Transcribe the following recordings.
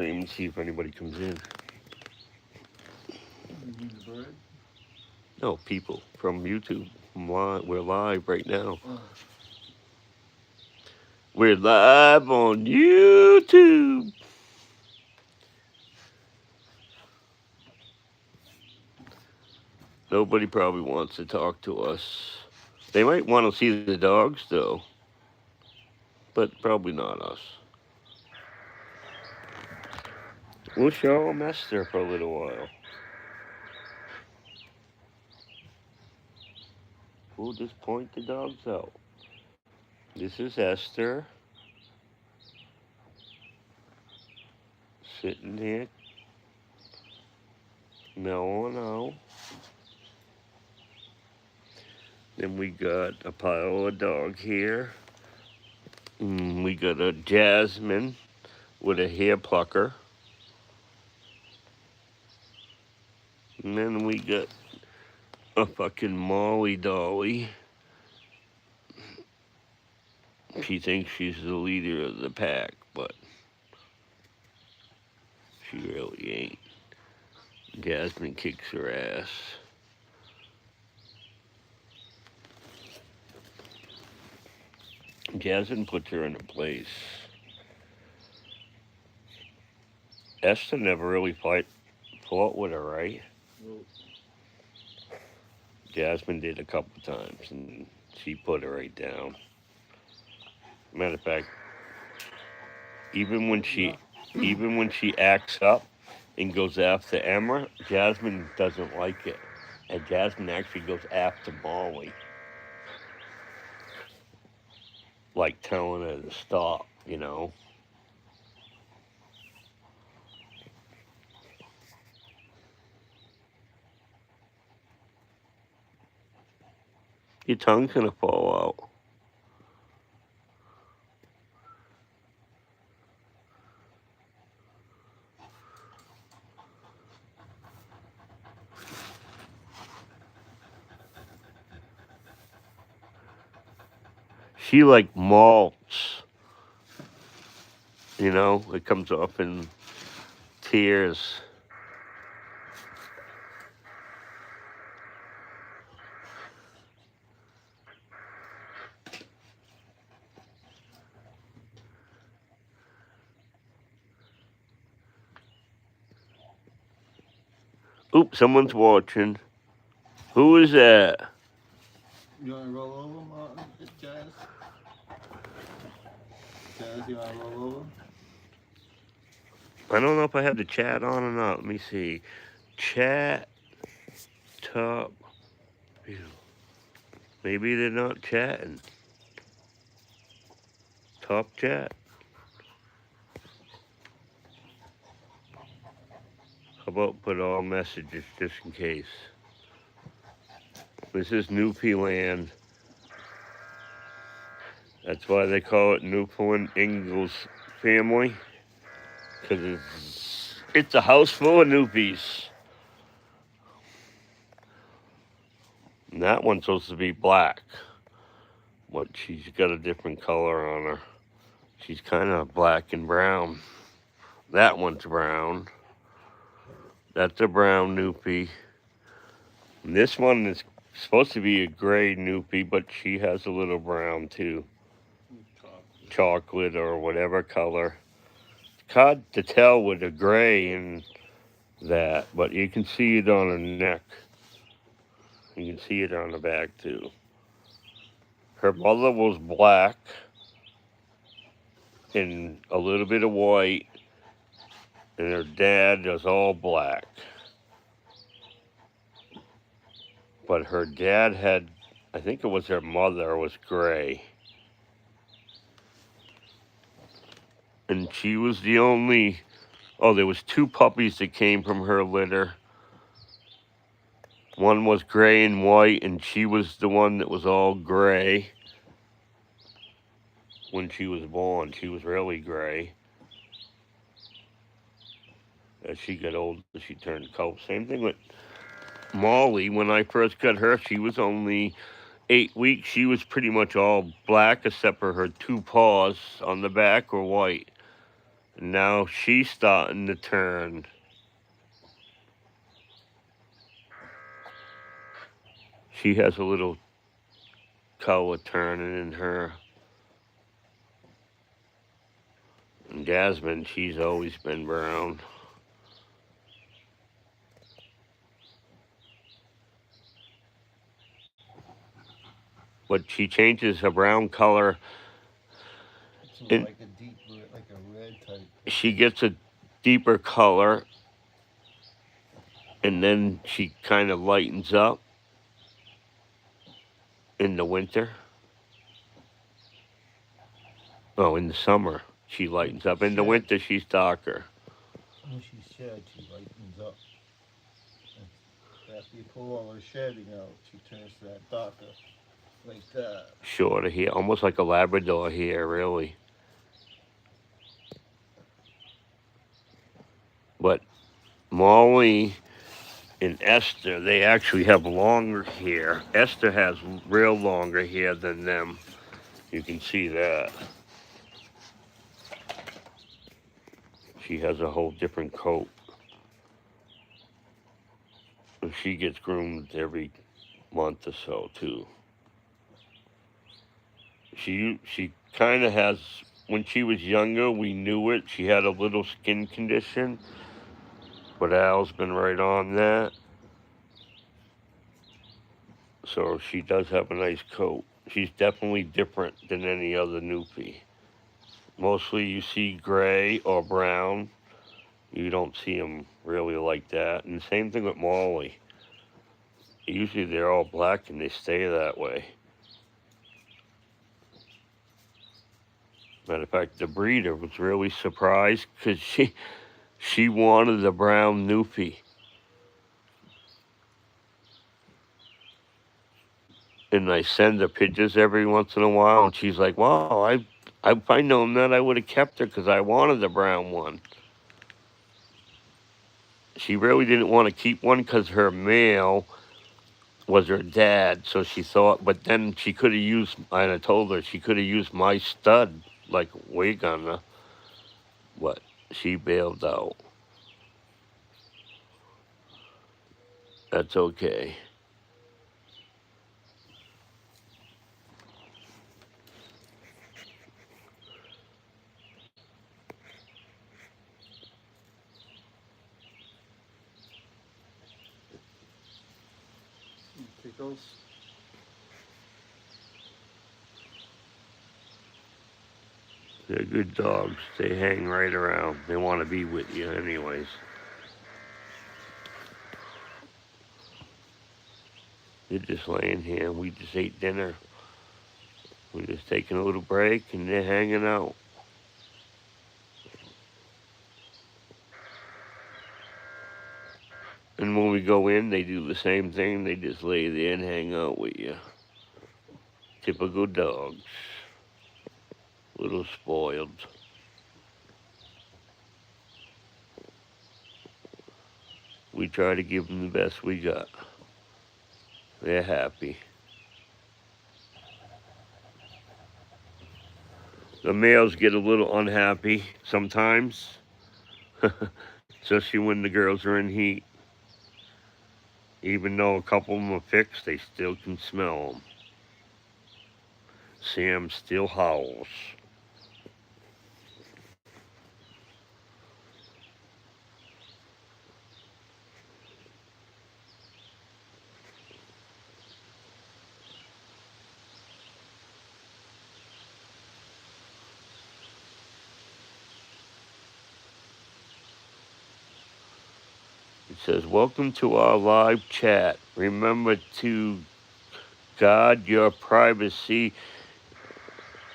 and see if anybody comes in. You mean the bird? No, people from YouTube. We're live right now. Oh, We're live on YouTube. Nobody probably wants to talk to us. They might want to see the dogs, though, but probably not us. We'll show them Esther for a little while. We'll just point the dogs out. This is Esther sitting here, mellow out. Then we got a pile of dog here. We got a Jasmine with a hair plucker. And then we got a fucking Molly Dolly. She thinks she's the leader of the pack, but she really ain't. Jasmine kicks her ass. Jasmine puts her in a place. Esther never really fought with her, right? well, Jasmine did a couple times, and she put her right down. Matter of fact, even when she even when she acts up and goes after Emma, Jasmine doesn't like it, and Jasmine actually goes after Molly, like telling her to stop. You know, your tongue's gonna fall out. She like malts. You know, it comes off in tears. Oops, someone's watching. Who is that? you want to roll over, Martin? Jazz? Jazz, you want to roll over? I don't know if I have the chat on or not. Let me see. Chat top view. Maybe they're not chatting. Top chat. How about put all messages just in case? This is Newfoundland. That's why they call it Newfoundlander Ingalls family. Because it's a house full of Newfies. And that one's supposed to be black. But she's got a different color on her. She's kind of black and brown. That one's brown. That's a brown Newfie. And this one is supposed to be a gray Newfie, but she has a little brown too. Chocolate or whatever color. It's hard to tell with the gray and that, but you can see it on her neck. You can see it on the back too. Her mother was black and a little bit of white, and her dad was all black. But her dad had, I think it was her mother, was gray. And she was the only, oh, there was two puppies that came from her litter. One was gray and white, and she was the one that was all gray when she was born. She was really gray. As she got older, she turned color. Same thing with Molly. When I first got her, she was only 8 weeks. She was pretty much all black except for her two paws on the back were white. And now she's starting to turn. She has a little color turning in her. And Jasmine, she's always been brown. But she changes her brown color. It's And like a deep, like a red type. she gets a deeper color, and then she kind of lightens up in the winter. Oh, in the summer she lightens up. In the Shed. winter she's darker. When she's shed, she lightens up. And after you pull all her shedding out, she turns to that darker, like that. Shorter hair, almost like a Labrador hair, really. But Molly and Esther, they actually have longer hair. Esther has real longer hair than them. You can see that. She has a whole different coat. And she gets groomed every month or so too. She kind of has. When she was younger, we knew it. She had a little skin condition, but Al's been right on that. So she does have a nice coat. She's definitely different than any other Newfie. Mostly you see gray or brown. You don't see them really like that. And the same thing with Molly. Usually they're all black and they stay that way. Matter of fact, the breeder was really surprised because she wanted a brown Newfie. And I send her pictures every once in a while, and she's like, "Wow, if I known that, I would have kept her because I wanted the brown one." She really didn't want to keep one because her male was her dad, so she thought. But then she could have used, and I told her she could have used my stud like wig on her, but she bailed out. That's okay. Pickles. They're good dogs. They hang right around. They want to be with you, anyways. They're just laying here. We just ate dinner. We're just taking a little break, and they're hanging out. And when we go in, they do the same thing. They just lay there and hang out with you. Typical dogs. Little spoiled. We try to give them the best we got. They're happy. The males get a little unhappy sometimes, especially when the girls are in heat. Even though a couple of them are fixed, they still can smell them. Sam still howls. It says, "Welcome to our live chat. Remember to guard your privacy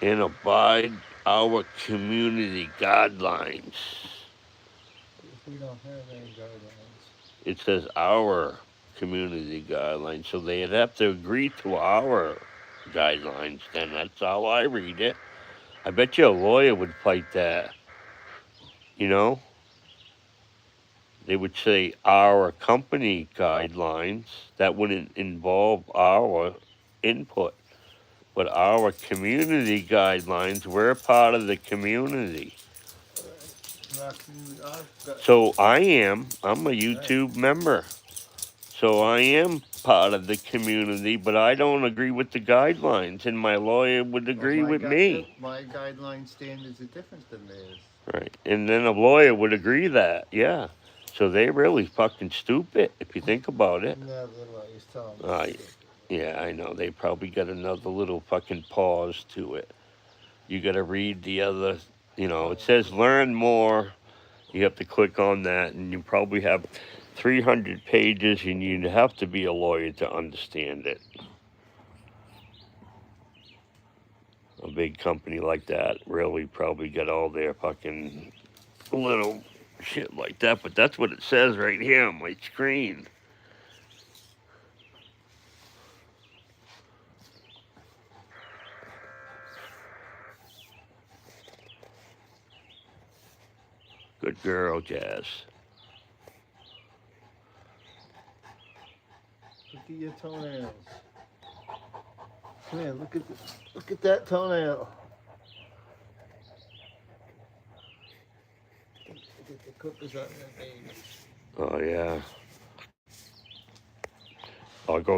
and abide our community guidelines." If we don't have any guidelines. It says our community guidelines, so they'd have to agree to our guidelines. Then that's how I read it. I bet you a lawyer would fight that. You know, they would say our company guidelines. That wouldn't involve our input. But our community guidelines, we're part of the community. So I'm a YouTube member. So I am part of the community, but I don't agree with the guidelines, and my lawyer would agree with me. My guideline standards are different than theirs. Right. And then a lawyer would agree that, yeah. So they're really fucking stupid if you think about it. No, the lawyers tell them. Yeah, I know. They probably got another little fucking pause to it. You got to read the other, it says learn more. You have to click on that, and you probably have 300 pages, and you'd have to be a lawyer to understand it. A big company like that really probably got all their fucking little shit like that, but that's what it says right here on my screen. Good girl, Jazz. Look at your toenails. Come here, look at that toenail. Look at the cookers on that baby. Oh yeah. I'll go